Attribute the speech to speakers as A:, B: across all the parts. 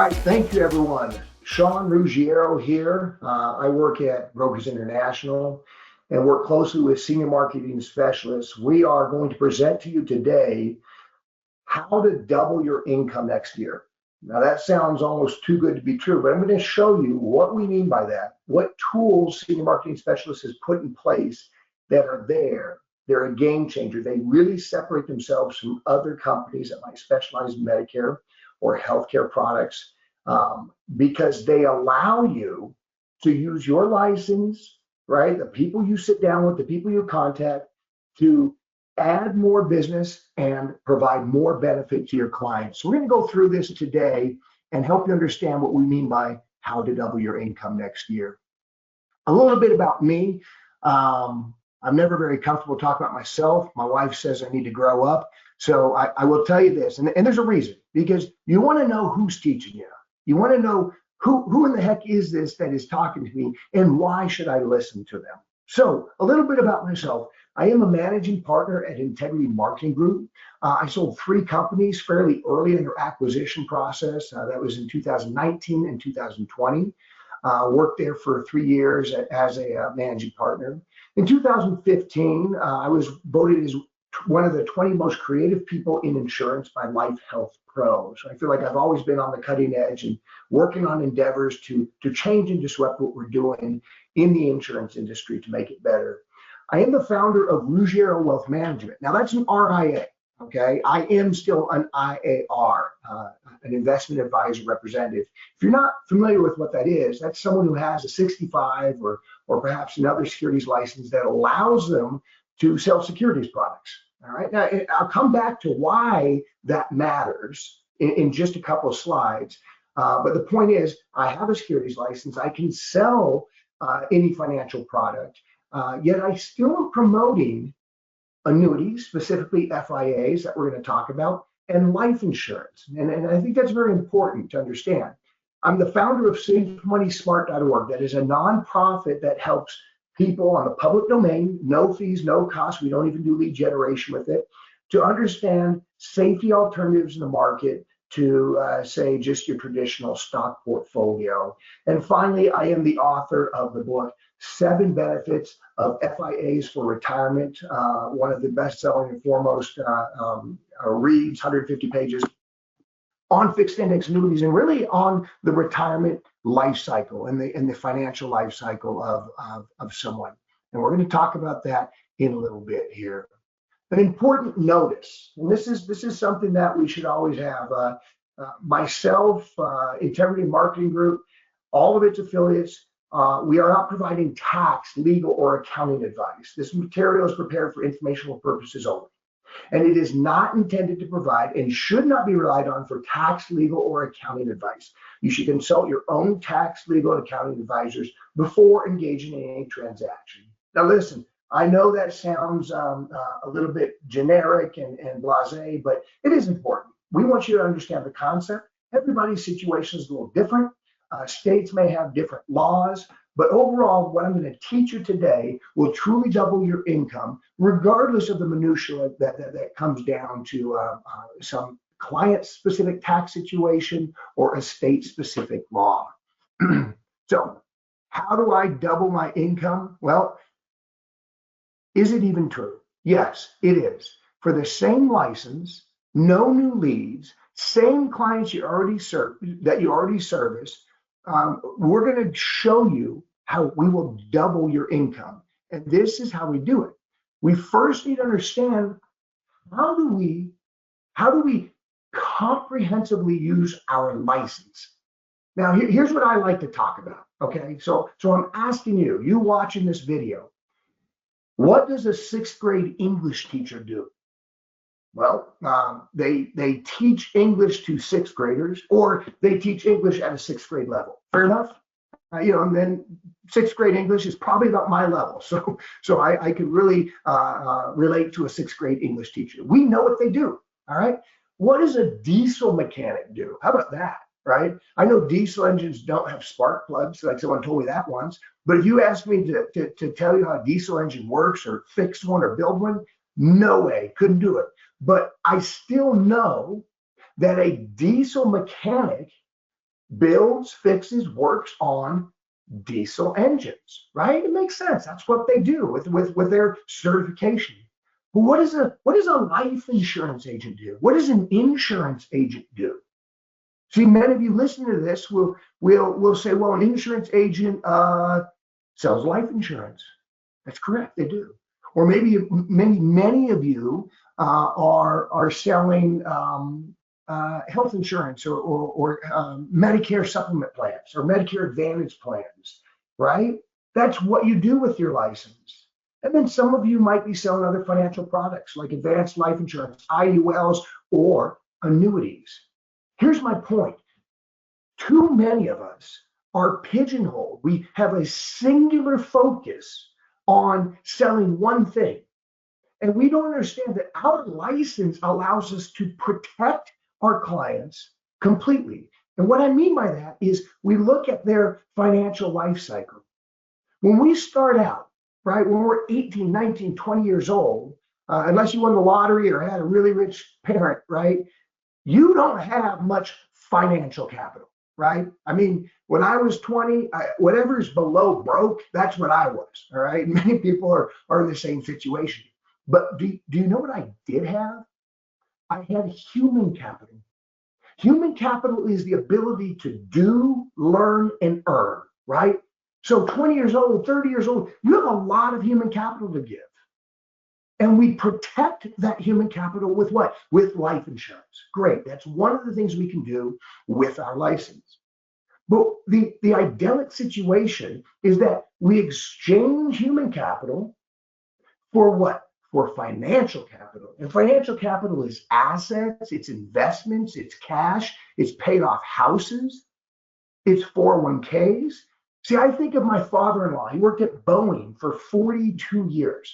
A: right, thank you everyone. Sean Ruggiero here. I work at Brokers International and work closely with senior marketing specialists. We are going to present to you today how to double your income next year. Now that sounds almost too good to be true, but I'm going to show you what we mean by that, what tools senior marketing specialists has put in place that are there. They're a game changer. They really separate themselves from other companies that might specialize in Medicare or healthcare products because they allow you to use your license, right? The people you sit down with, the people you contact to add more business and provide more benefit to your clients. So we're going to go through this today and help you understand what we mean by how to double your income next year. A little bit about me. I'm never very comfortable talking about myself. My wife says I need to grow up. So I will tell you this, and there's a reason, because you want to know who's teaching you. You want to know who in the heck is this that is talking to me and why should I listen to them? So a little bit about myself. I am a managing partner at Integrity Marketing Group. I sold 3 companies fairly early in their acquisition process. That was in 2019 and 2020. Worked there for 3 years as a managing partner. In 2015, I was voted as one of the 20 most creative people in insurance by Life Health Pro. So I feel like I've always been on the cutting edge and working on endeavors to change and disrupt what we're doing in the insurance industry to make it better. I am the founder of Ruggiero Wealth Management. Now that's an RIA, okay? I am still an IAR, an investment advisor representative. If you're not familiar with what that is, that's someone who has a 65 or perhaps another securities license that allows them to sell securities products. All right, now I'll come back to why that matters in just a couple of slides. But the point is, I have a securities license. I can sell any financial product, yet I still am promoting annuities, specifically FIAs that we're going to talk about, and life insurance. And I think that's very important to understand. I'm the founder of SaveMoneySmart.org. That is a nonprofit that helps people on the public domain, no fees, no cost. We don't even do lead generation with it, to understand safety alternatives in the market to say just your traditional stock portfolio. And finally, I am the author of the book, 7 Benefits of FIAs for Retirement, one of the best-selling and foremost reads, 150 pages, on fixed index annuities and really on the retirement life cycle and the financial life cycle of someone. And we're going to talk about that in a little bit here. An important notice, and this is something that we should always have. Myself, Integrity Marketing Group, all of its affiliates, we are not providing tax, legal, or accounting advice. This material is prepared for informational purposes only. And it is not intended to provide and should not be relied on for tax, legal, or accounting advice. You should consult your own tax, legal, and accounting advisors before engaging in any transaction. Now listen, I know that sounds a little bit generic and blasé, but it is important. We want you to understand the concept. Everybody's situation is a little different. States may have different laws, but overall, what I'm going to teach you today will truly double your income, regardless of the minutiae that comes down to some client-specific tax situation or a state-specific law. So, how do I double my income? Well, is it even true? Yes, it is. For the same license, no new leads, same clients you already service, we're going to show you how we will double your income. And this is how we do it. We first need to understand how do we comprehensively use our license. Now, here's what I like to talk about. Okay, so I'm asking you watching this video, what does a 6th grade English teacher do? Well, they teach English to 6th graders, or they teach English at a 6th grade level. Fair enough? And then 6th grade English is probably about my level. So I could really relate to a 6th grade English teacher. We know what they do, all right? What does a diesel mechanic do? How about that, right? I know diesel engines don't have spark plugs, like someone told me that once. But if you ask me to tell you how a diesel engine works or fix one or build one, no way, couldn't do it. But I still know that a diesel mechanic builds, fixes, works on diesel engines, right? It makes sense. That's what they do with their certification. But what does a life insurance agent do? What does an insurance agent do? See, many of you listening to this will say, well, an insurance agent sells life insurance. That's correct, they do. Or maybe many of you are selling health insurance or Medicare supplement plans or Medicare Advantage plans, right? That's what you do with your license. And then some of you might be selling other financial products like advanced life insurance, IULs, or annuities. Here's my point. Too many of us are pigeonholed. We have a singular focus on selling one thing. And we don't understand that our license allows us to protect our clients completely. And what I mean by that is we look at their financial life cycle. When we start out, right, when we're 18, 19, 20 years old, unless you won the lottery or had a really rich parent, right, you don't have much financial capital, right? I mean, when I was 20, whatever's below broke, that's what I was, all right? Many people are in the same situation. But do you know what I did have? I had human capital. Human capital is the ability to do, learn, and earn, right? So 20 years old, 30 years old, you have a lot of human capital to give. And we protect that human capital with what? With life insurance. Great. That's one of the things we can do with our license. But the idyllic situation is that we exchange human capital for what? For financial capital. And financial capital is assets, it's investments, it's cash, it's paid off houses, it's 401ks. See, I think of my father-in-law. He worked at Boeing for 42 years.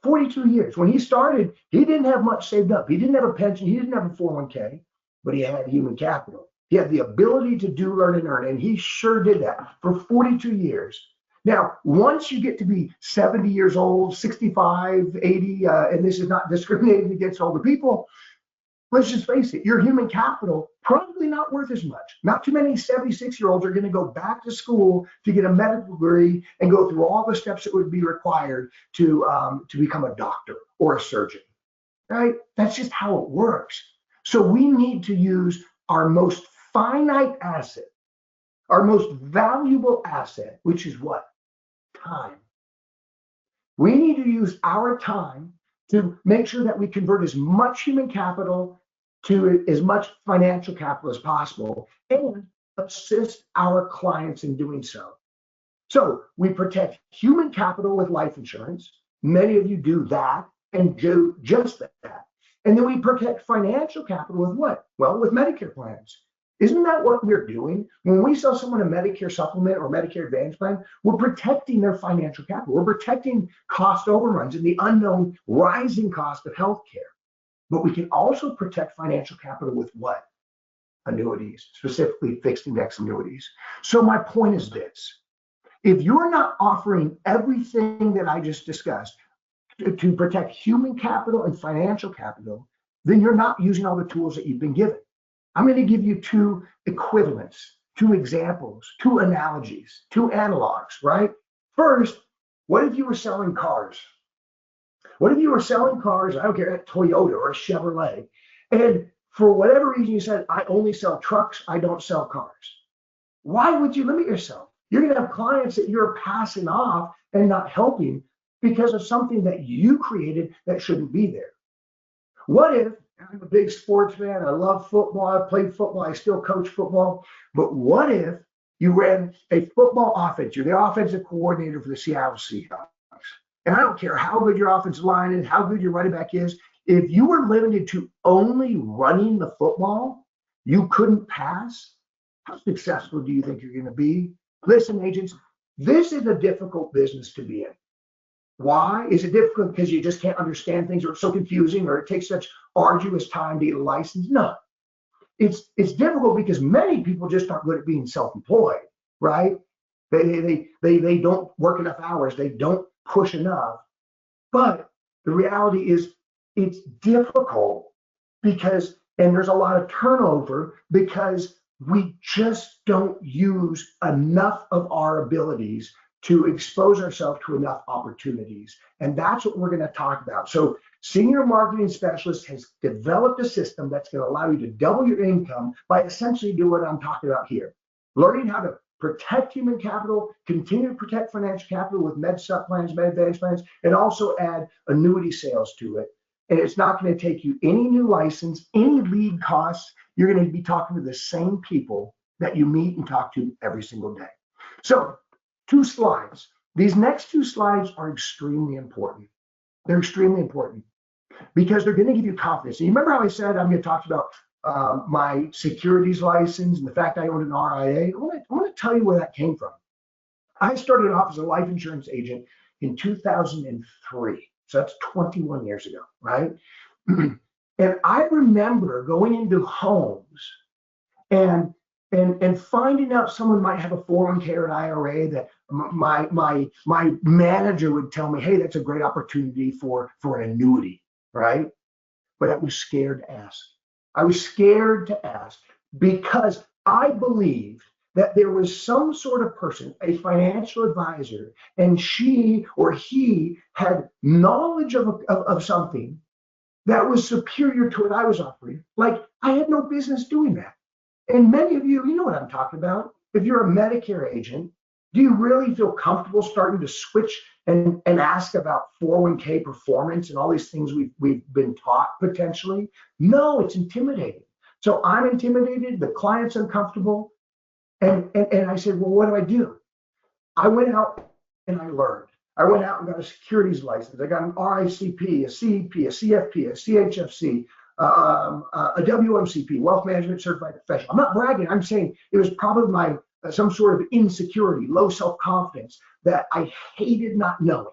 A: 42 years. When he started, he didn't have much saved up. He didn't have a pension. He didn't have a 401k, but he had human capital. He had the ability to do, learn, and earn, and he sure did that for 42 years. Now, once you get to be 70 years old, 65, 80, and this is not discriminating against older people, let's just face it, your human capital probably not worth as much. Not too many 76-year-olds are going to go back to school to get a medical degree and go through all the steps that would be required to become a doctor or a surgeon, right? That's just how it works. So we need to use our most finite asset, our most valuable asset, which is what? Time. We need to use our time to make sure that we convert as much human capital to as much financial capital as possible and assist our clients in doing so. So we protect human capital with life insurance. Many of you do that and do just that. And then we protect financial capital with what? Well, with Medicare plans. Isn't that what we're doing? When we sell someone a Medicare supplement or Medicare Advantage plan, we're protecting their financial capital. We're protecting cost overruns and the unknown rising cost of healthcare. But we can also protect financial capital with what? Annuities, specifically fixed index annuities. So my point is this. If you're not offering everything that I just discussed to protect human capital and financial capital, then you're not using all the tools that you've been given. I'm going to give you two equivalents, two examples, two analogies, two analogs, right? First, what if you were selling cars? What if you were selling cars, I don't care, a Toyota or a Chevrolet, and for whatever reason you said, I only sell trucks, I don't sell cars. Why would you limit yourself? You're going to have clients that you're passing off and not helping because of something that you created that shouldn't be there. What if, I'm a big sports fan, I love football, I played football, I still coach football, but what if you ran a football offense, you're the offensive coordinator for the Seattle Seahawks, and I don't care how good your offensive line is, how good your running back is, if you were limited to only running the football, you couldn't pass, how successful do you think you're going to be? Listen, agents, this is a difficult business to be in. Why? Is it difficult because you just can't understand things or it's so confusing or it takes such arduous time to get a license? No. It's difficult because many people just aren't good at being self-employed, right? They don't work enough hours, they don't push enough. But the reality is it's difficult because, and there's a lot of turnover because we just don't use enough of our abilities to expose ourselves to enough opportunities. And that's what we're going to talk about. So, Senior Marketing Specialist has developed a system that's going to allow you to double your income by essentially doing what I'm talking about here. Learning how to protect human capital, continue to protect financial capital with med sup plans, med advantage plans, and also add annuity sales to it. And it's not going to take you any new license, any lead costs. You're going to be talking to the same people that you meet and talk to every single day. So, 2 slides. These next 2 slides are extremely important. They're extremely important because they're going to give you confidence. And you remember how I said I'm going to talk about my securities license and the fact I own an RIA? I want to tell you where that came from. I started off as a life insurance agent in 2003. So that's 21 years ago, right? And I remember going into homes and finding out someone might have a 401k or an IRA that my manager would tell me, hey, that's a great opportunity for an annuity, right? But I was scared to ask. I was scared to ask because I believed that there was some sort of person, a financial advisor, and she or he had knowledge of something that was superior to what I was offering. Like I had no business doing that. And many of you, you know what I'm talking about. If you're a Medicare agent, do you really feel comfortable starting to switch and ask about 401k performance and all these things we've been taught potentially? No, it's intimidating. So I'm intimidated, the client's uncomfortable. And I said, well, what do I do? I went out and I learned. I went out and got a securities license. I got an RICP, a CEP, a CFP, a CHFC, a WMCP, Wealth Management Certified Professional. I'm not bragging. I'm saying it was probably my some sort of insecurity, low self-confidence that I hated not knowing.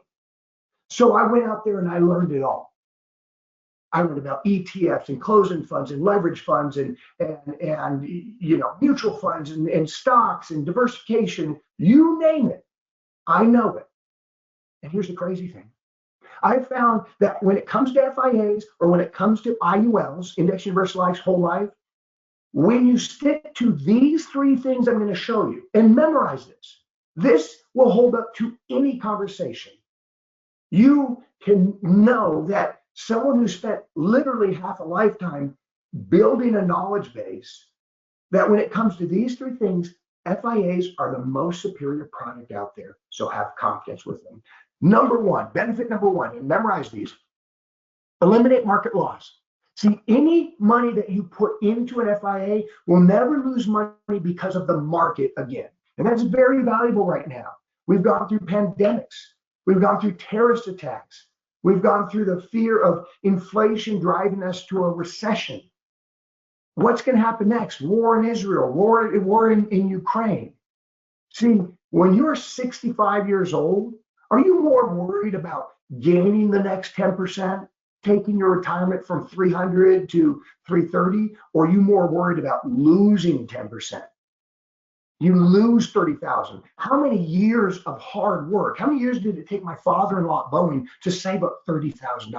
A: So I went out there and I learned it all. I learned about ETFs and closed-end funds and leverage funds and you know mutual funds and stocks and diversification. You name it, I know it. And here's the crazy thing. I found that when it comes to FIAs or when it comes to IULs, Index Universal Life, Whole Life, when you stick to these 3 things I'm going to show you and memorize this will hold up to any conversation. You can know that someone who spent literally half a lifetime building a knowledge base, that when it comes to these 3 things, FIAs are the most superior product out there. So have confidence with them. Number 1, benefit number 1, and memorize these. Eliminate market loss. See, any money that you put into an FIA will never lose money because of the market again. And that's very valuable right now. We've gone through pandemics. We've gone through terrorist attacks. We've gone through the fear of inflation driving us to a recession. What's going to happen next? War in Israel, war in Ukraine. See, when you're 65 years old, are you more worried about gaining the next 10%, taking your retirement from 300 to 330, or are you more worried about losing 10%? You lose 30,000. How many years of hard work? How many years did it take my father-in-law at Boeing to save up $30,000?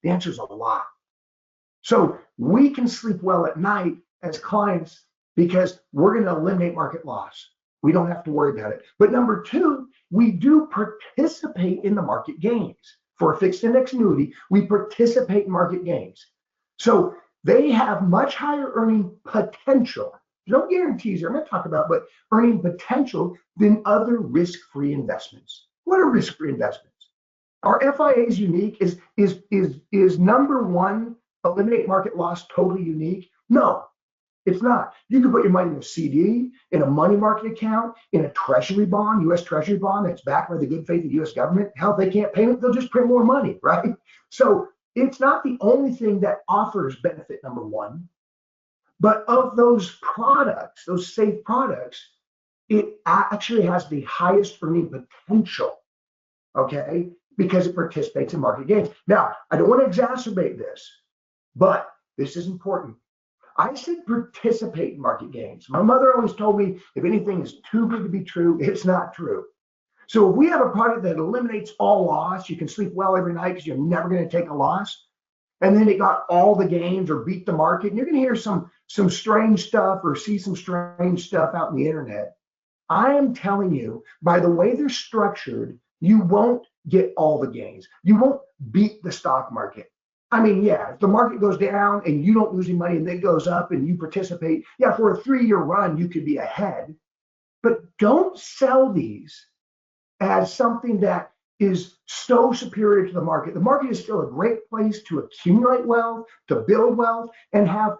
A: The answer is a lot. So we can sleep well at night as clients because we're going to eliminate market loss. We don't have to worry about it. But number 2, we do participate in the market gains. For a fixed index annuity, we participate in market gains. So they have much higher earning potential. No guarantees here, I'm not talking about, but earning potential than other risk-free investments. What are risk-free investments? Are FIAs unique? Is number 1, eliminate market loss, totally unique? No, it's not. You can put your money in a CD, in a money market account, in a treasury bond, U.S. treasury bond that's backed by the good faith of the U.S. government. Hell, if they can't pay it, they'll just print more money, right? So it's not the only thing that offers benefit number 1. But of those products, those safe products, it actually has the highest earning potential, okay? Because it participates in market gains. Now, I don't want to exacerbate this, but this is important. I said participate in market gains. My mother always told me if anything is too good to be true, it's not true. So if we have a product that eliminates all loss, you can sleep well every night because you're never going to take a loss, and then it got all the gains or beat the market. And you're going to hear some strange stuff or see some strange stuff out in the internet. I am telling you, by the way they're structured, you won't get all the gains. You won't beat the stock market. I mean, yeah, if the market goes down and you don't lose any money and then it goes up and you participate, yeah, for a 3-year run, you could be ahead. But don't sell these as something that is so superior to the market. The market is still a great place to accumulate wealth, to build wealth, and have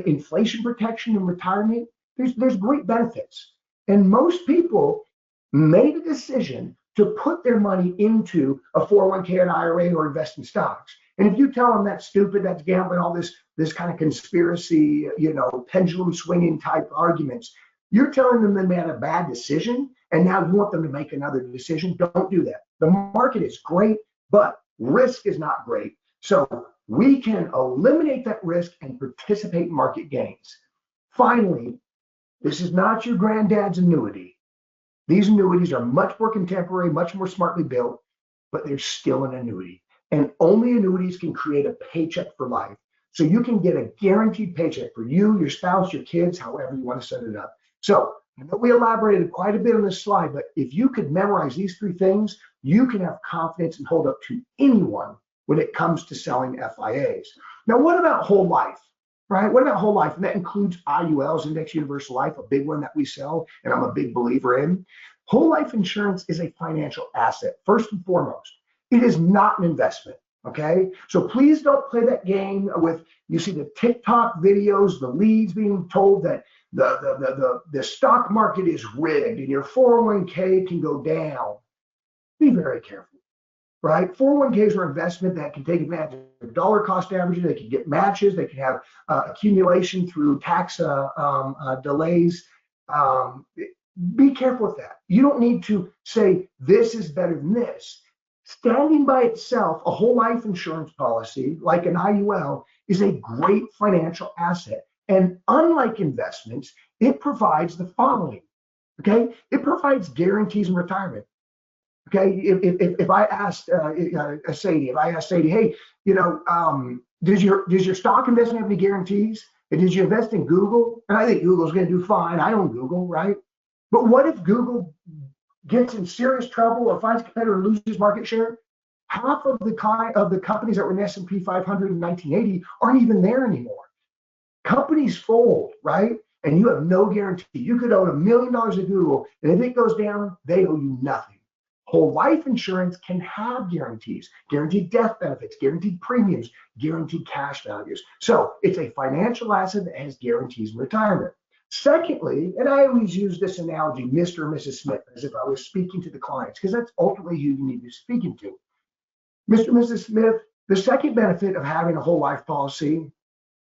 A: inflation protection in retirement. There's great benefits. And most people made a decision to put their money into a 401k, an IRA, or invest in stocks. And if you tell them that's stupid, that's gambling, all this kind of conspiracy, pendulum swinging type arguments, you're telling them they made a bad decision, and now you want them to make another decision. Don't do that. The market is great, but risk is not great. So we can eliminate that risk and participate in market gains. Finally, this is not your granddad's annuity. These annuities are much more contemporary, much more smartly built, but they're still an annuity. And only annuities can create a paycheck for life. So you can get a guaranteed paycheck for you, your spouse, your kids, however you want to set it up. So I know we elaborated quite a bit on this slide, but if you could memorize these 3 things, you can have confidence and hold up to anyone when it comes to selling FIAs. Now, what about whole life, right? What about whole life? And that includes IULs, Index Universal Life, a big one that we sell, and I'm a big believer in. Whole life insurance is a financial asset, first and foremost. It is not an investment. Okay, so please don't play that game with, you see the TikTok videos, the leads being told that the stock market is rigged and your 401k can go down. Be very careful, right? 401ks are investment that can take advantage of dollar cost averaging. They can get matches. They can have accumulation through tax delays. Be careful with that. You don't need to say this is better than this. Standing by itself, a whole life insurance policy like an IUL is a great financial asset. And unlike investments, it provides the following, okay? It provides guarantees in retirement, okay? If I asked Sadie, hey, does your stock investment have any guarantees? And did you invest in Google? And I think Google's gonna do fine. I own Google, right? But what if Google gets in serious trouble or finds a competitor and loses market share? Half of the companies that were in the S&P 500 in 1980 aren't even there anymore. Companies fold, right? And you have no guarantee. You could own $1 million of Google, and if it goes down, they owe you nothing. Whole life insurance can have guarantees, guaranteed death benefits, guaranteed premiums, guaranteed cash values. So it's a financial asset that has guarantees in retirement. Secondly, and I always use this analogy, Mr. and Mrs. Smith, as if I was speaking to the clients, because that's ultimately who you need to be speaking to. Mr. and Mrs. Smith, the second benefit of having a whole life policy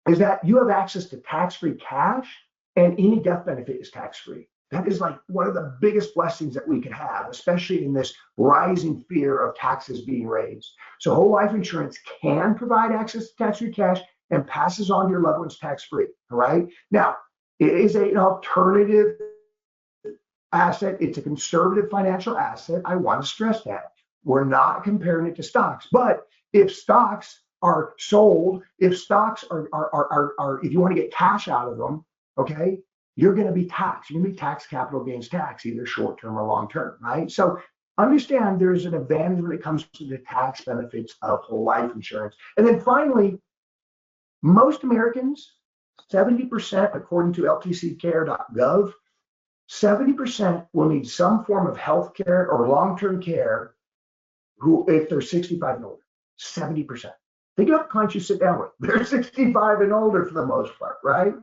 A: is that you have access to tax-free cash, and any death benefit is tax-free. That is like one of the biggest blessings that we could have, especially in this rising fear of taxes being raised. So whole life insurance can provide access to tax-free cash and passes on to your loved ones tax-free, all right? Now, it is an alternative asset. It's a conservative financial asset. I want to stress that. We're not comparing it to stocks. But if stocks are sold, if stocks are if you want to get cash out of them, okay, you're going to be taxed. You're going to be taxed capital gains tax, either short term or long term, right? So understand there's an advantage when it comes to the tax benefits of whole life insurance. And then finally, most Americans, 70%, according to ltccare.gov, 70% will need some form of health care or long-term care if they're 65 and older. 70%. Think about the clients you sit down with. They're 65 and older for the most part, right?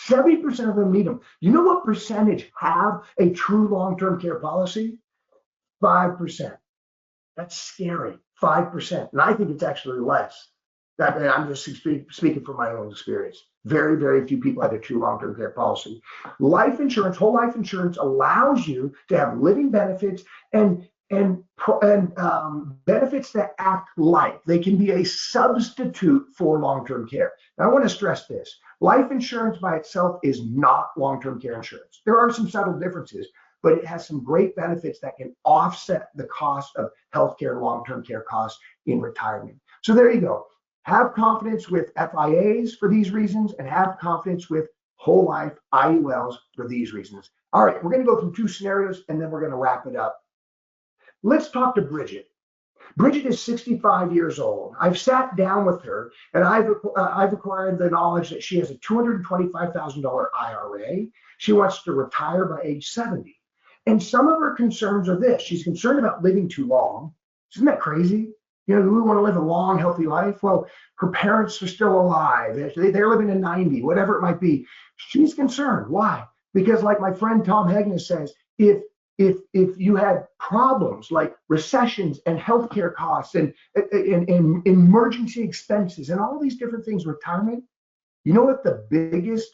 A: 70% of them need them. You know what percentage have a true long-term care policy? 5%. That's scary. 5%. And I think it's actually less. I'm just speaking from my own experience. Very, very few people have a true long-term care policy. Life insurance, whole life insurance allows you to have living benefits and benefits that act like they can be a substitute for long-term care. Now, I want to stress this. Life insurance by itself is not long-term care insurance. There are some subtle differences, but it has some great benefits that can offset the cost of healthcare and long-term care costs in retirement. So there you go. Have confidence with FIAs for these reasons, and have confidence with whole life IULs for these reasons. All right, we're going to go through two scenarios and then we're going to wrap it up. Let's talk to Bridget. Bridget is 65 years old. I've sat down with her and I've acquired the knowledge that she has a $225,000 IRA. She wants to retire by age 70. And some of her concerns are this. She's concerned about living too long. Isn't that crazy? You know, do we want to live a long, healthy life? Well, her parents are still alive. They're living to 90, whatever it might be. She's concerned. Why? Because like my friend Tom Hegna says, if you had problems like recessions and healthcare costs and emergency expenses and all these different things, retirement, you know what the biggest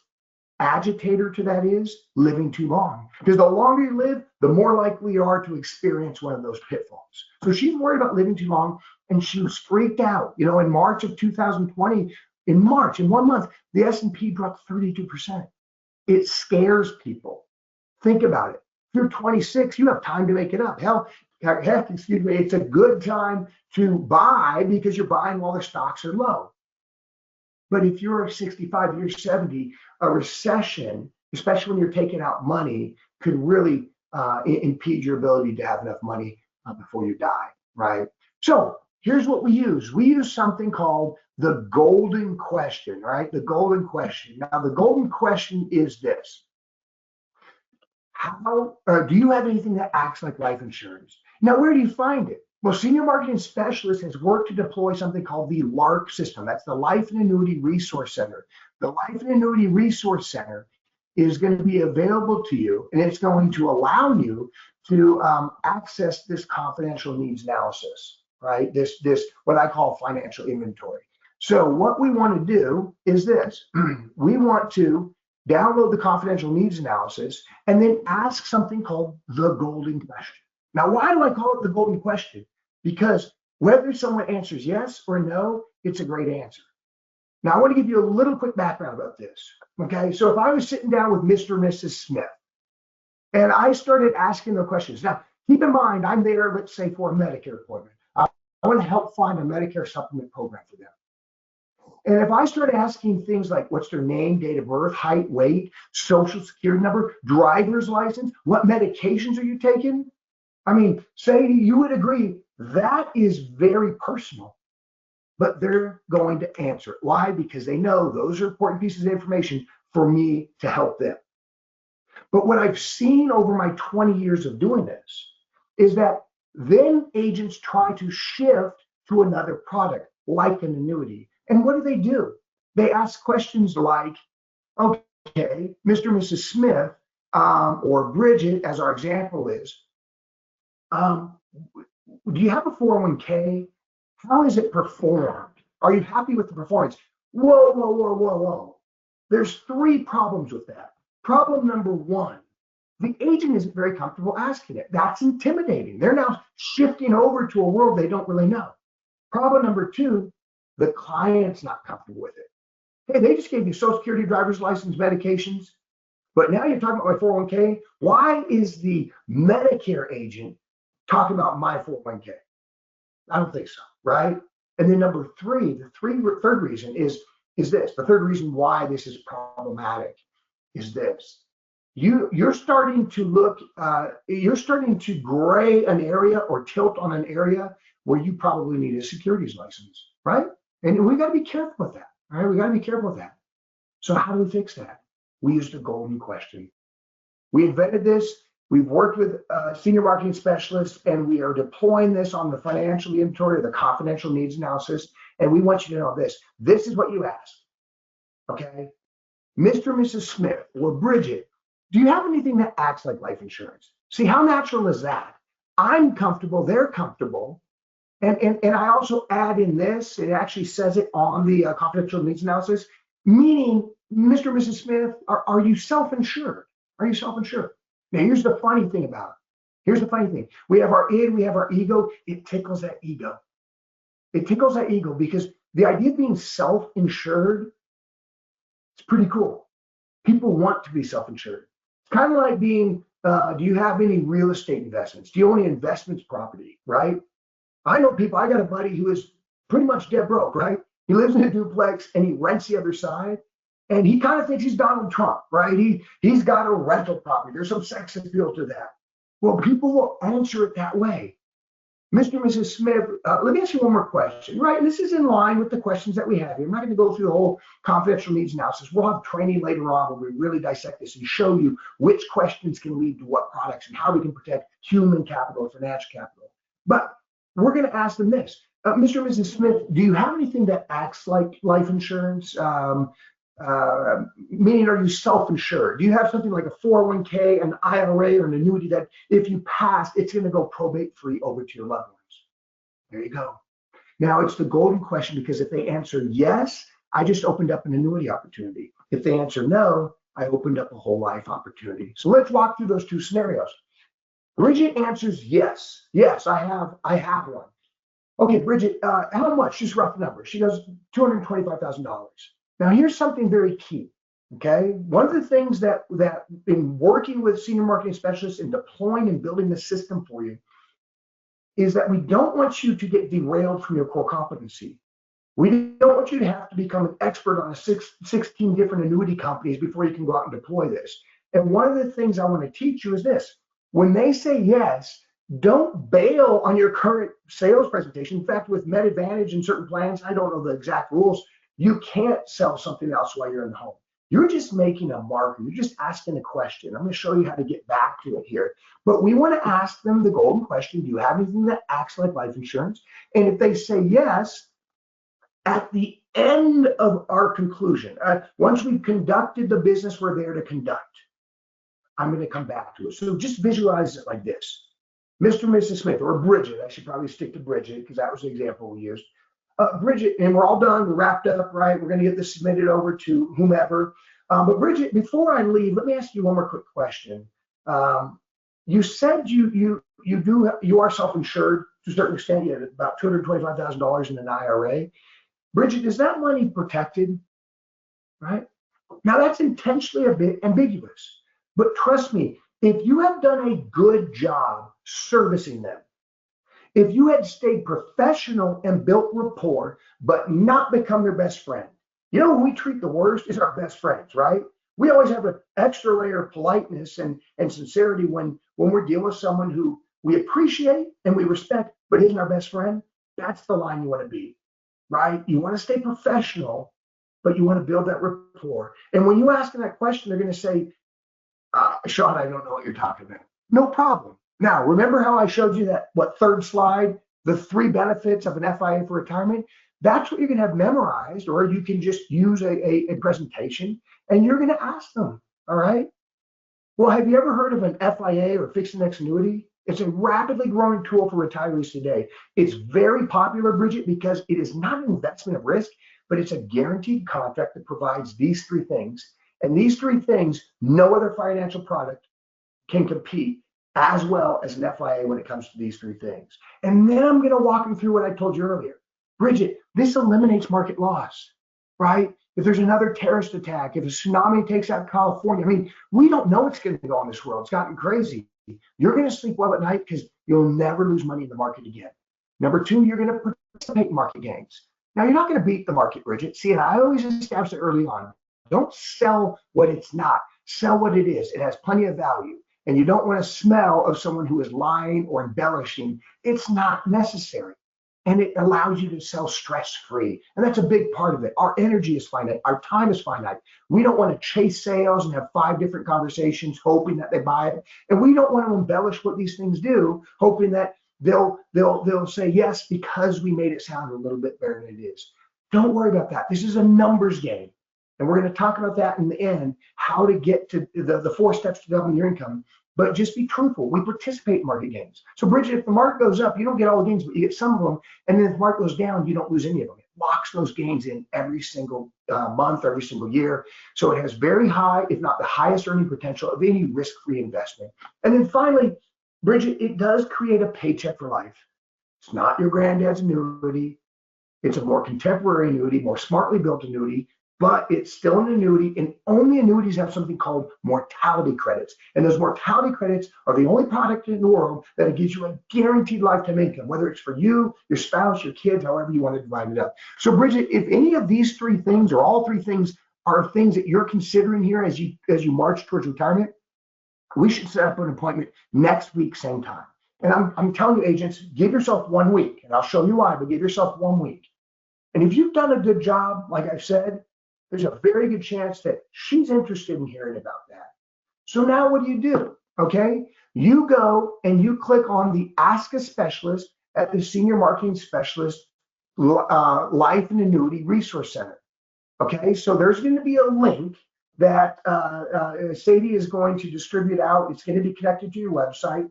A: agitator to that is? Living too long. Because the longer you live, the more likely you are to experience one of those pitfalls. So she's worried about living too long, and she was freaked out. You know, in March of 2020, in 1 month, the S&P dropped 32%. It scares people. Think about it. If you're 26, you have time to make it up. Heck, excuse me, it's a good time to buy because you're buying while the stocks are low. But if you're 65, you're 70, a recession, especially when you're taking out money, could really impede your ability to have enough money before you die, right? So here's what we use. We use something called the golden question, right? The golden question. Now, the golden question is this. Do you have anything that acts like life insurance? Now, where do you find it? Well, Senior Marketing Specialist has worked to deploy something called the LARC system. That's the Life and Annuity Resource Center. The Life and Annuity Resource Center is going to be available to you, and it's going to allow you to access this confidential needs analysis, right? This what I call financial inventory. So what we want to do is this. We want to download the confidential needs analysis and then ask something called the golden question. Now, why do I call it the golden question? Because whether someone answers yes or no, it's a great answer. Now, I want to give you a little quick background about this. Okay, so if I was sitting down with Mr. and Mrs. Smith and I started asking them questions. Now, keep in mind, I'm there, let's say, for a Medicare appointment. I want to help find a Medicare supplement program for them. And if I start asking things like what's their name, date of birth, height, weight, social security number, driver's license, what medications are you taking? I mean, say you would agree that is very personal, but they're going to answer it. Why? Because they know those are important pieces of information for me to help them. But what I've seen over my 20 years of doing this is that then agents try to shift to another product like an annuity. And what do? They ask questions like, okay, Mr. and Mrs. Smith, or Bridget, as our example is, do you have a 401k? How is it performed? Are you happy with the performance? Whoa. There's 3 problems with that. Problem number 1, the agent isn't very comfortable asking it. That's intimidating. They're now shifting over to a world they don't really know. Problem number 2, the client's not comfortable with it. Hey, they just gave you Social Security, driver's license, medications, but now you're talking about my 401k. Why is the Medicare agent talking about my 401k? I don't think so, right? And then number 3, third reason is this. The third reason why this is problematic is this. You're starting to look, you're starting to gray an area or tilt on an area where you probably need a securities license, right? And we got to be careful with that. All right, we got to be careful with that. So how do we fix that? We used a golden question. We invented this. We've worked with senior marketing specialists, and we are deploying this on the financial inventory, the confidential needs analysis. And we want you to know this. This is what you ask. Okay, Mr. and Mrs. Smith or Bridget, do you have anything that acts like life insurance? See, how natural is that? I'm comfortable. They're comfortable. And I also add in this, it actually says it on the confidential needs analysis, meaning, Mr. and Mrs. Smith, are you self-insured? Are you self-insured? Now, here's the funny thing about it. Here's the funny thing. We have our id, we have our ego. It tickles that ego. It tickles that ego because the idea of being self-insured, it's pretty cool. People want to be self-insured. It's kind of like being, do you have any real estate investments? Do you own any investments property, right? I know people, I got a buddy who is pretty much dead broke, right? He lives in a duplex and he rents the other side. And he kind of thinks he's Donald Trump, right? He's got a rental property. There's some sex appeal to that. Well, people will answer it that way. Mr. and Mrs. Smith, let me ask you one more question, right? And this is in line with the questions that we have here. I'm not going to go through the whole confidential needs analysis. We'll have training later on where we really dissect this and show you which questions can lead to what products and how we can protect human capital or financial capital. But we're going to ask them this. Mr. and Mrs. Smith, do you have anything that acts like life insurance? Meaning, are you self-insured? Do you have something like a 401k, an IRA, or an annuity that if you pass, it's going to go probate-free over to your loved ones? There you go. Now, it's the golden question, because if they answer yes, I just opened up an annuity opportunity. If they answer no, I opened up a whole life opportunity. So let's walk through those two scenarios. Bridget answers yes. Yes, I have one. Okay, Bridget, how much? Just rough number. She goes $225,000. Now, here's something very key, okay? One of the things that in working with senior marketing specialists and deploying and building the system for you is that we don't want you to get derailed from your core competency. We don't want you to have to become an expert on 16 different annuity companies before you can go out and deploy this. And one of the things I want to teach you is this. When they say yes, don't bail on your current sales presentation. In fact, with Med Advantage and certain plans, I don't know the exact rules, you can't sell something else while you're in the home. You're just making a marker. You're just asking a question. I'm going to show you how to get back to it here. But we want to ask them the golden question, do you have anything that acts like life insurance? And if they say yes, at the end of our conclusion, once we've conducted the business we're there to conduct, I'm going to come back to it. So just visualize it like this. Mr. and Mrs. Smith, or Bridget, I should probably stick to Bridget because that was the example we used. Bridget, and we're all done, we're wrapped up, right? We're going to get this submitted over to whomever. But Bridget, before I leave, let me ask you one more quick question. You said you are self-insured to a certain extent. You had about $225,000 in an IRA. Bridget, is that money protected? Right? Now that's intentionally a bit ambiguous, but trust me, if you have done a good job servicing them, if you had stayed professional and built rapport, but not become their best friend, you know, when we treat the worst is our best friends, right? We always have an extra layer of politeness and sincerity when we're dealing with someone who we appreciate and we respect, but isn't our best friend. That's the line you want to be, right? You want to stay professional, but you want to build that rapport. And when you ask them that question, they're going to say, Sean, I don't know what you're talking about. No problem. Now, remember how I showed you that, third slide, the 3 benefits of an FIA for retirement? That's what you're going to have memorized, or you can just use a presentation and you're going to ask them, all right? Well, have you ever heard of an FIA or fixed index annuity? It's a rapidly growing tool for retirees today. It's very popular, Bridget, because it is not an investment of risk, but it's a guaranteed contract that provides these 3 things. And these 3 things, no other financial product can compete as well as an FIA when it comes to these 3 things. And then I'm going to walk them through what I told you earlier. Bridget, this eliminates market loss, right? If there's another terrorist attack, if a tsunami takes out California, I mean, we don't know what's going to go on in this world. It's gotten crazy. You're going to sleep well at night because you'll never lose money in the market again. Number 2, you're going to participate in market gains. Now, you're not going to beat the market, Bridget. See, and I always establish it early on. Don't sell what it's not. Sell what it is. It has plenty of value. And you don't want to smell of someone who is lying or embellishing. It's not necessary. And it allows you to sell stress-free. And that's a big part of it. Our energy is finite. Our time is finite. We don't want to chase sales and have 5 different conversations hoping that they buy it. And we don't want to embellish what these things do, hoping that they'll say yes because we made it sound a little bit better than it is. Don't worry about that. This is a numbers game. And we're going to talk about that in the end, how to get to the 4 steps to doubling your income. But just be truthful. We participate in market gains. So Bridget, if the market goes up, you don't get all the gains, but you get some of them. And then if the market goes down, you don't lose any of them. It locks those gains in every single month, every single year. So it has very high, if not the highest earning potential of any risk-free investment. And then finally, Bridget, it does create a paycheck for life. It's not your granddad's annuity. It's a more contemporary annuity, more smartly built annuity. but it's still an annuity, and only annuities have something called mortality credits. And those mortality credits are the only product in the world that gives you a guaranteed lifetime income, whether it's for you, your spouse, your kids, however you want to divide it up. So Bridget, if any of these three things or all three things are things that you're considering here as you march towards retirement, we should set up an appointment next week, same time. And I'm telling you, agents, give yourself 1 week, and I'll show you why, but give yourself 1 week. And if you've done a good job, like I've said, there's a very good chance that she's interested in hearing about that. So now what do? Okay, you go and you click on the Ask a Specialist at the Senior Marketing Specialist Life and Annuity Resource Center. Okay, so there's going to be a link that Sadie is going to distribute out. It's going to be connected to your website,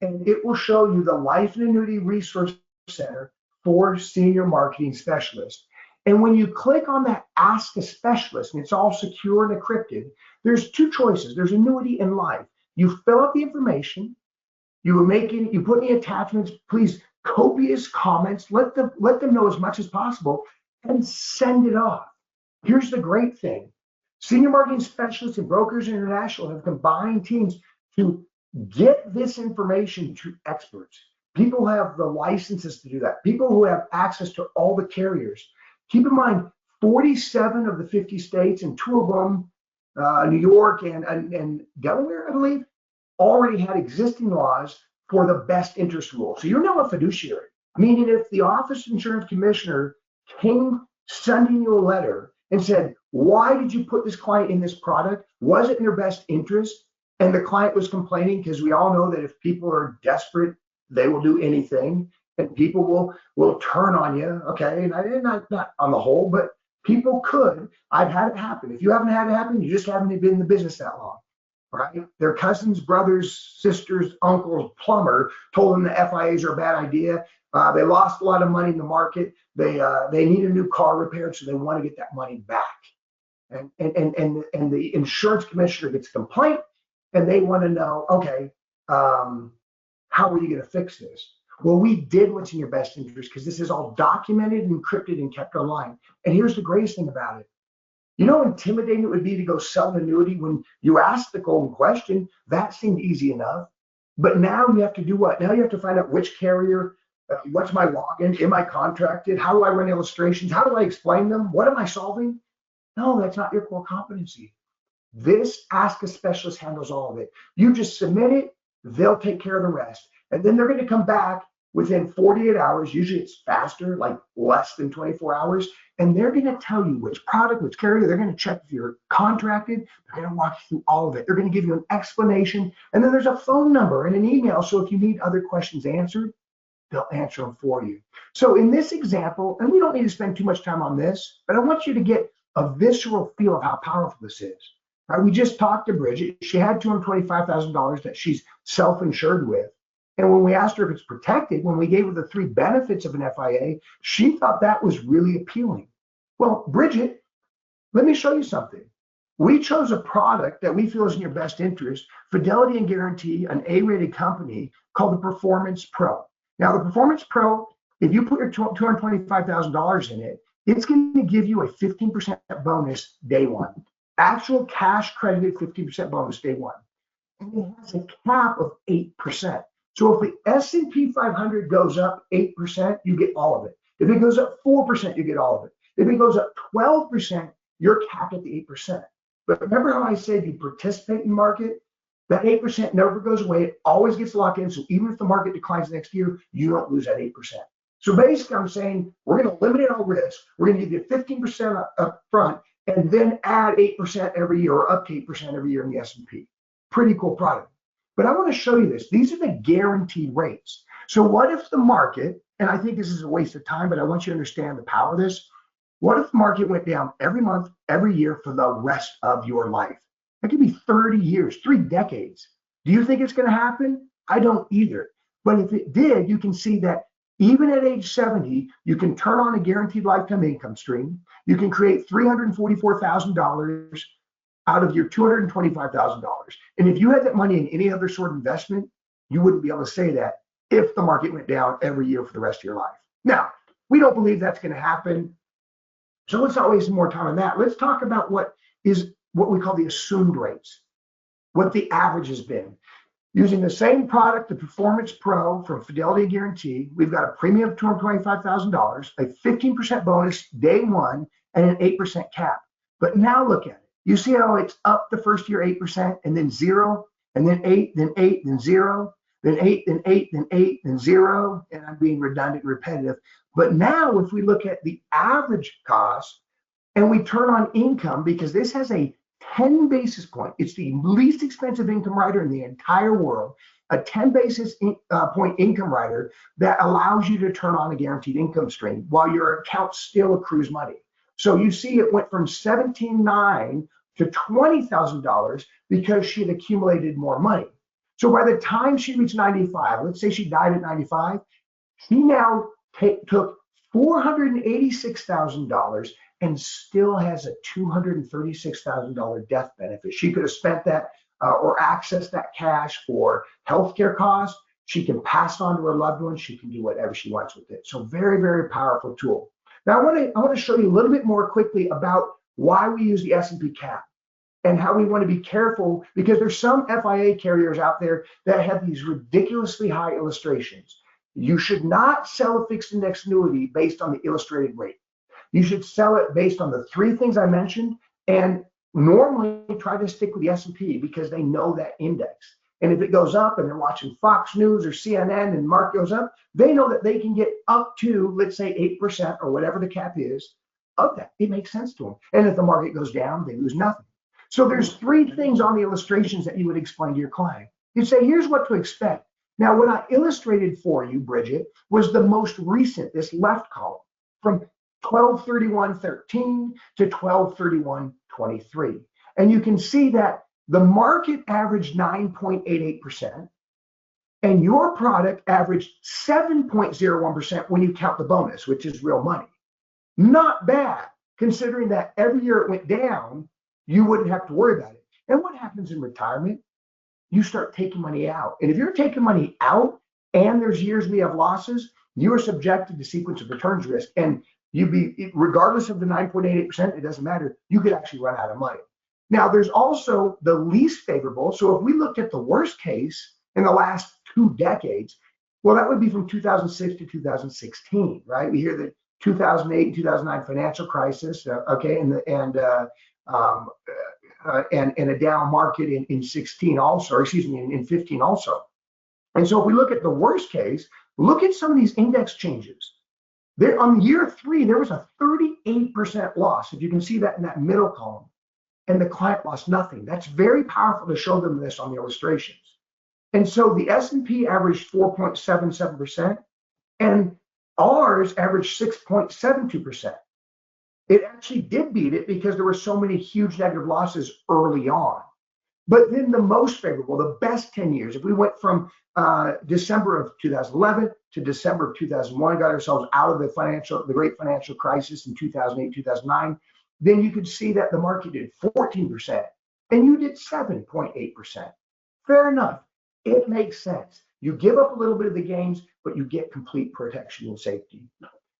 A: and it will show you the Life and Annuity Resource Center for Senior Marketing Specialists. And when you click on that Ask a Specialist, and it's all secure and encrypted, there's two choices. There's annuity and life. You fill out the information, you put any attachments, please copious comments, let them know as much as possible, and send it off. Here's the great thing. Senior Marketing Specialists and Brokers International have combined teams to get this information to experts. People who have the licenses to do that, people who have access to all the carriers. Keep in mind, 47 of the 50 states and 2 of them, New York and Delaware, I believe, already had existing laws for the best interest rule. So you're now a fiduciary, meaning if the Office of Insurance Commissioner came sending you a letter and said, why did you put this client in this product? Was it in their best interest? And the client was complaining, because we all know that if people are desperate, they will do anything, and people will turn on you. Okay, and not on the whole, but people could. I've had it happen. If you haven't had it happen, you just haven't been in the business that long, right? Their cousins, brothers, sisters, uncles, plumber told them the FIAs are a bad idea. They lost a lot of money in the market. They need a new car repaired, so they want to get that money back. And the insurance commissioner gets a complaint, and they want to know, okay, how are you going to fix this? Well, we did what's in your best interest, because this is all documented, encrypted, and kept online. And here's the greatest thing about it. You know how intimidating it would be to go sell an annuity when you ask the golden question? That seemed easy enough. But now you have to do what? Now you have to find out which carrier, what's my login, am I contracted? How do I run illustrations? How do I explain them? What am I solving? No, that's not your core competency. This Ask a Specialist handles all of it. You just submit it, they'll take care of the rest. And then they're going to come back within 48 hours. Usually it's faster, like less than 24 hours. And they're going to tell you which product, which carrier. They're going to check if you're contracted. They're going to walk you through all of it. They're going to give you an explanation. And then there's a phone number and an email. So if you need other questions answered, they'll answer them for you. So in this example, and we don't need to spend too much time on this, but I want you to get a visceral feel of how powerful this is. Right, we just talked to Bridget. She had $225,000 that she's self-insured with. And when we asked her if it's protected, when we gave her the 3 benefits of an FIA, she thought that was really appealing. Well, Bridget, let me show you something. We chose a product that we feel is in your best interest, Fidelity and Guarantee, an A-rated company called the Performance Pro. Now, the Performance Pro, if you put your $225,000 in it, it's going to give you a 15% bonus day one. Actual cash credited 15% bonus day one. And it has a cap of 8%. So if the S&P 500 goes up 8%, you get all of it. If it goes up 4%, you get all of it. If it goes up 12%, you're capped at the 8%. But remember how I said you participate in the market? That 8% never goes away. It always gets locked in. So even if the market declines next year, you don't lose that 8%. So basically, I'm saying we're going to eliminate all risk. We're going to give you 15% up front, and then add 8% every year, or up to 8% every year in the S&P. Pretty cool product. But I want to show you this. These are the guaranteed rates. So what if the market, and I think this is a waste of time, but I want you to understand the power of this. What if the market went down every month, every year for the rest of your life? That could be 30 years, 3 decades. Do you think it's going to happen? I don't either. But if it did, you can see that even at age 70, you can turn on a guaranteed lifetime income stream. You can create $344,000 out of your $225,000. And if you had that money in any other sort of investment, you wouldn't be able to say that if the market went down every year for the rest of your life. Now, we don't believe that's going to happen. So let's not waste more time on that. Let's talk about what we call the assumed rates, what the average has been. Using the same product, the Performance Pro from Fidelity Guarantee, we've got a premium of $225,000, a 15% bonus day one, and an 8% cap. But now look at it. You see how it's up the first year 8%, and then zero, and then 8, then 8, then zero, then 8, then 8, then 8, then zero, and I'm being redundant, repetitive. But now if we look at the average cost and we turn on income, because this has a 10 basis point, it's the least expensive income rider in the entire world, a 10 basis point income rider that allows you to turn on a guaranteed income stream while your account still accrues money. So you see it went from $17,900 to $20,000 because she had accumulated more money. So by the time she reached 95, let's say she died at 95, she now took $486,000 and still has a $236,000 death benefit. She could have spent that or accessed that cash for healthcare costs. She can pass on to her loved ones. She can do whatever she wants with it. So very, very powerful tool. Now I want to show you a little bit more quickly about why we use the S&P cap and how we want to be careful, because there's some FIA carriers out there that have these ridiculously high illustrations. You should not sell a fixed index annuity based on the illustrated rate. You should sell it based on the three things I mentioned, and normally try to stick with the S&P because they know that index. And if it goes up and they're watching Fox News or CNN and market goes up, they know that they can get up to, let's say, 8% or whatever the cap is of that. It makes sense to them. And if the market goes down, they lose nothing. So there's three things on the illustrations that you would explain to your client. You'd say, here's what to expect. Now, what I illustrated for you, Bridget, was the most recent, this left column, from 12/31/13 to 12/31/23. And you can see that the market averaged 9.88%, and your product averaged 7.01% when you count the bonus, which is real money. Not bad, considering that every year it went down, you wouldn't have to worry about it. And what happens in retirement? You start taking money out. And if you're taking money out and there's years we have losses, you are subjected to sequence of returns risk. And regardless of the 9.88%, it doesn't matter. You could actually run out of money. Now, there's also the least favorable. So if we looked at the worst case in the last 2 decades, well, that would be from 2006 to 2016, right? We hear the 2008 and 2009 financial crisis, okay, and a down market in 16 also, or excuse me, in 15 also. And so if we look at the worst case, look at some of these index changes. There, on year 3, there was a 38% loss. If you can see that in that middle column, and the client lost nothing. That's very powerful to show them this on the illustrations. And so the S&P averaged 4.77%, and ours averaged 6.72%. It actually did beat it because there were so many huge negative losses early on. But then the most favorable, the best 10 years, if we went from December of 2011 to December of 2001, got ourselves out of the great financial crisis in 2008, 2009, then you could see that the market did 14% and you did 7.8%. Fair enough. It makes sense. You give up a little bit of the gains, but you get complete protection and safety.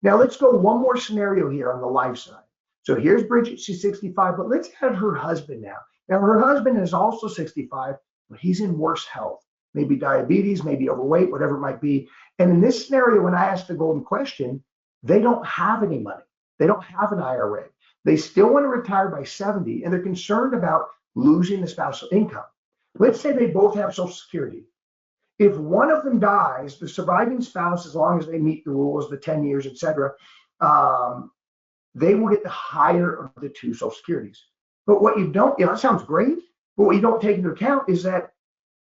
A: Now let's go one more scenario here on the life side. So here's Bridget, she's 65, but let's add her husband now. Now her husband is also 65, but he's in worse health, maybe diabetes, maybe overweight, whatever it might be. And in this scenario, when I asked the golden question, they don't have any money. They don't have an IRA. They still want to retire by 70, and they're concerned about losing the spousal income. Let's say they both have Social Security. If one of them dies, the surviving spouse, as long as they meet the rules, the 10 years, et cetera, they will get the higher of the 2 Social Securities. But what you don't, that sounds great, but what you don't take into account is that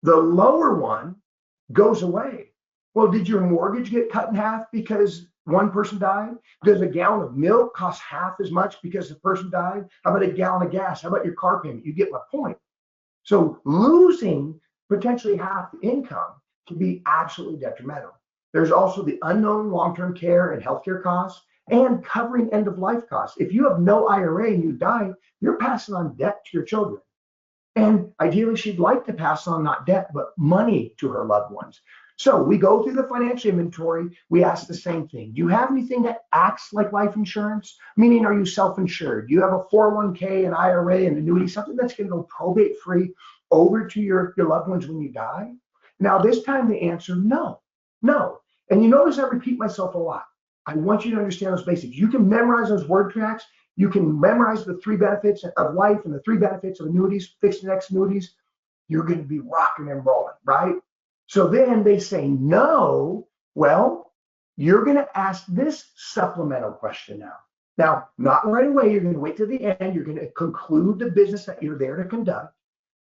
A: the lower one goes away. Well, did your mortgage get cut in half because one person died? Does a gallon of milk cost half as much because the person died? How about a gallon of gas? How about your car payment? You get my point. So losing potentially half the income can be absolutely detrimental. There's also the unknown long-term care and healthcare costs and covering end-of-life costs. If you have no IRA and you die, you're passing on debt to your children. And ideally, she'd like to pass on not debt, but money to her loved ones. So we go through the financial inventory. We ask the same thing. Do you have anything that acts like life insurance? Meaning, are you self-insured? Do you have a 401k, an IRA, an annuity, something that's going to go probate free over to your loved ones when you die? Now, this time the answer, no, no. And you notice I repeat myself a lot. I want you to understand those basics. You can memorize those word tracks. You can memorize the 3 benefits of life and the 3 benefits of annuities, fixed index annuities. You're going to be rocking and rolling, right? So then they say no. Well, you're going to ask this supplemental question now. Now, not right away. You're going to wait to the end. You're going to conclude the business that you're there to conduct.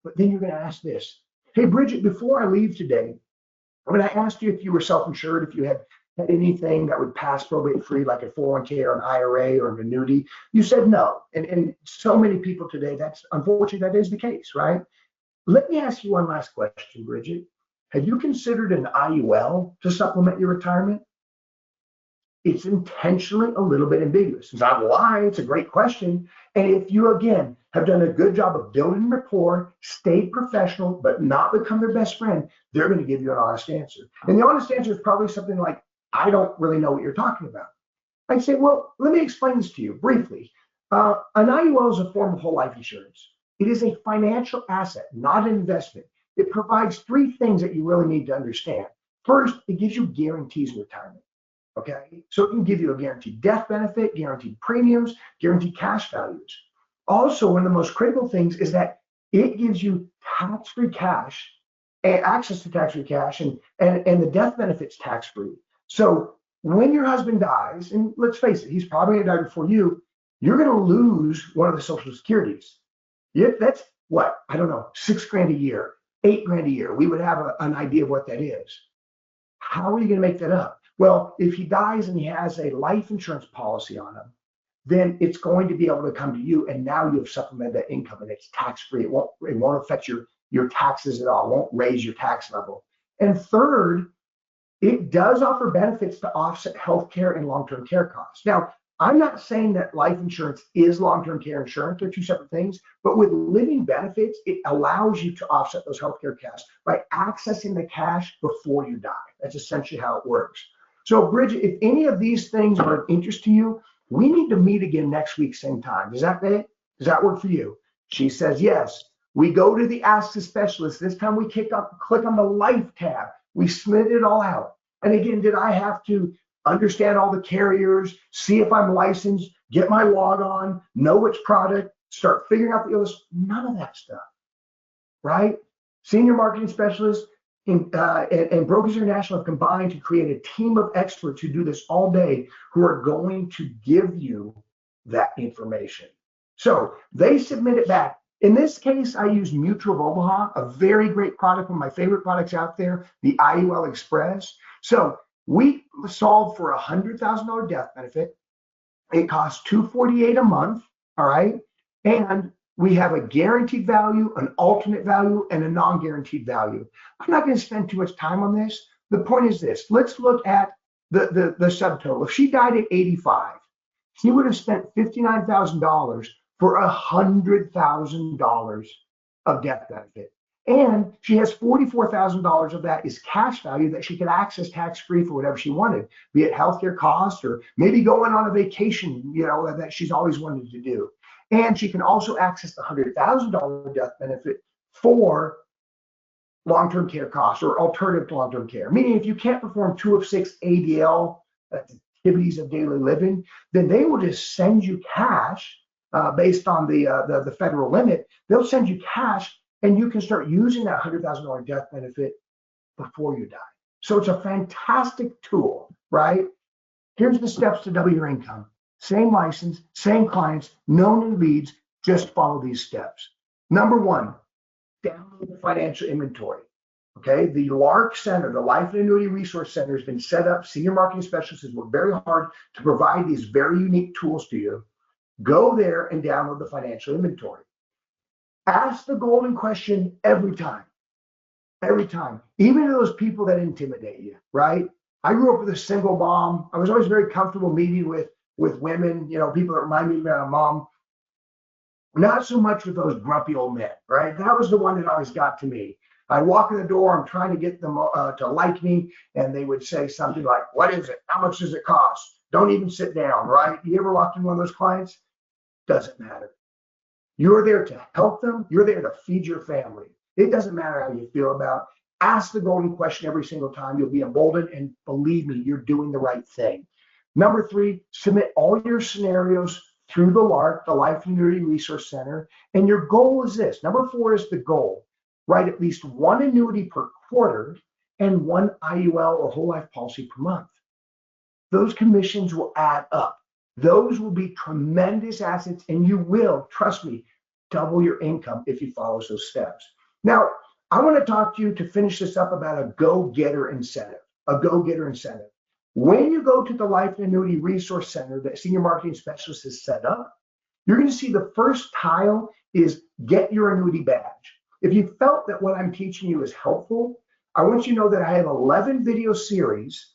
A: But then you're going to ask this. Hey, Bridget, before I leave today, when I asked you if you were self-insured, if you had anything that would pass probate free, like a 401k or an IRA or an annuity, you said no. And so many people today, that's unfortunately, that is the case, right? Let me ask you one last question, Bridget. Have you considered an IUL to supplement your retirement? It's intentionally a little bit ambiguous. It's not a lie, it's a great question. And if you, again, have done a good job of building rapport, stayed professional, but not become their best friend, they're going to give you an honest answer. And the honest answer is probably something like, I don't really know what you're talking about. I'd say, well, let me explain this to you briefly. An IUL is a form of whole life insurance. It is a financial asset, not an investment. It provides 3 things that you really need to understand. First, it gives you guarantees in retirement. Okay, so it can give you a guaranteed death benefit, guaranteed premiums, guaranteed cash values. Also, one of the most critical things is that it gives you tax-free cash and access to tax-free cash, and the death benefit's tax-free. So when your husband dies, and let's face it, he's probably going to die before you, you're going to lose one of the Social Securities. That's what, I don't know, $6,000 a year, $8,000 a year. We would have an idea of what that is. How are you going to make that up? Well, if he dies and he has a life insurance policy on him, then it's going to be able to come to you, and now you have supplemented that income, and it's tax-free. It won't affect your taxes at all. It won't raise your tax level. And third, it does offer benefits to offset healthcare and long-term care costs. Now, I'm not saying that life insurance is long-term care insurance. They're 2 separate things. But with living benefits, it allows you to offset those healthcare costs by accessing the cash before you die. That's essentially how it works. So, Bridget, if any of these things are of interest to you, we need to meet again next week, same time. Does that work for you? She says yes. We go to the Ask the Specialist. This time we click on the Life tab. We split it all out. And again, did I have to understand all the carriers, see if I'm licensed, get my log on, know which product, start figuring out the illness? None of that stuff, right? Senior marketing specialists and Brokers International have combined to create a team of experts who do this all day, who are going to give you that information. So they submit it back. In this case, I use Mutual of Omaha, a very great product, one of my favorite products out there, the IUL Express. So we solve for a $100,000 death benefit. It costs $248 a month, all right? And we have a guaranteed value, an alternate value, and a non-guaranteed value. I'm not going to spend too much time on this. The point is this. Let's look at the subtotal. If she died at 85, she would have spent $59,000 for $100,000 of death benefit. And she has $44,000 of that is cash value that she could access tax-free for whatever she wanted, be it healthcare costs or maybe going on a vacation, that she's always wanted to do. And she can also access the $100,000 death benefit for long-term care costs or alternative to long-term care. Meaning if you can't perform 2 of 6 ADL, activities of daily living, then they will just send you cash based on the federal limit. They'll send you cash, and you can start using that $100,000 death benefit before you die. So it's a fantastic tool, right? Here's the steps to double your income. Same license, same clients, no new leads, just follow these steps. Number 1, download the financial inventory. Okay, the LARC Center, the Life and Annuity Resource Center, has been set up. Senior marketing specialists have worked very hard to provide these very unique tools to you. Go there and download the financial inventory. Ask the golden question every time, even to those people that intimidate you, right? I grew up with a single mom. I was always very comfortable meeting with women, people that remind me of my mom. Not so much with those grumpy old men, right? That was the one that always got to me. I walk in the door, I'm trying to get them to like me, and they would say something like, "What is it? How much does it cost? Don't even sit down," right? You ever walked in one of those clients? Doesn't matter. You're there to help them. You're there to feed your family. It doesn't matter how you feel about. Ask the golden question every single time. You'll be emboldened, and believe me, you're doing the right thing. Number three, submit all your scenarios through the LARC, the Life and Annuity Resource Center. And your goal is this. Number four is the goal. Write at least one annuity per quarter and one IUL or whole life policy per month. Those commissions will add up. Those will be tremendous assets, and you will, trust me, double your income if you follow those steps. Now, I want to talk to you to finish this up about a go-getter incentive. A go-getter incentive. When you go to the Life and Annuity Resource Center that Senior Marketing Specialist has set up, you're going to see the first tile is Get Your Annuity Badge. If you felt that what I'm teaching you is helpful, I want you to know that I have 11 video series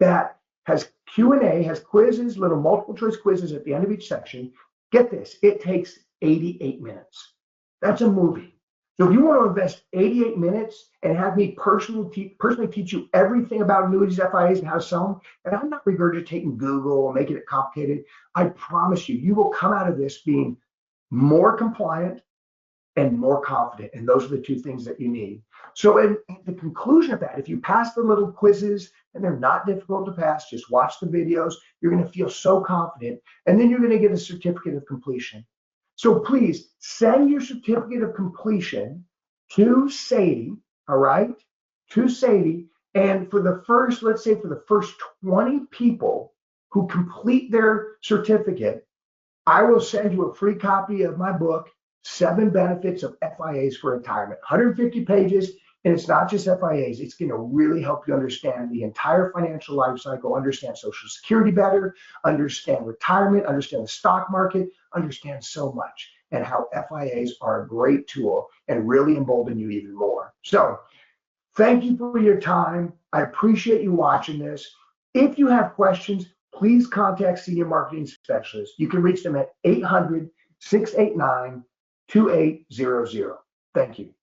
A: that has Q&A, has quizzes, little multiple choice quizzes at the end of each section. Get this, it takes 88 minutes. That's a movie. So if you want to invest 88 minutes and have me personally teach you everything about annuities, FIAs, and how to sell them, and I'm not regurgitating Google or making it complicated, I promise you, you will come out of this being more compliant and more confident. And those are the two things that you need. So at the conclusion of that, if you pass the little quizzes, and they're not difficult to pass, just watch the videos, you're going to feel so confident, and then you're going to get a certificate of completion. So please send your certificate of completion to Sadie, all right? To Sadie, and for the first, let's say for the first 20 people who complete their certificate, I will send you a free copy of my book, 7 Benefits of FIAs for Retirement, 150 pages. And it's not just FIAs, it's going to really help you understand the entire financial life cycle, understand Social Security better, understand retirement, understand the stock market, understand so much, and how FIAs are a great tool and really embolden you even more. So thank you for your time. I appreciate you watching this. If you have questions, please contact Senior Marketing Specialist. You can reach them at 800-689-2800. Thank you.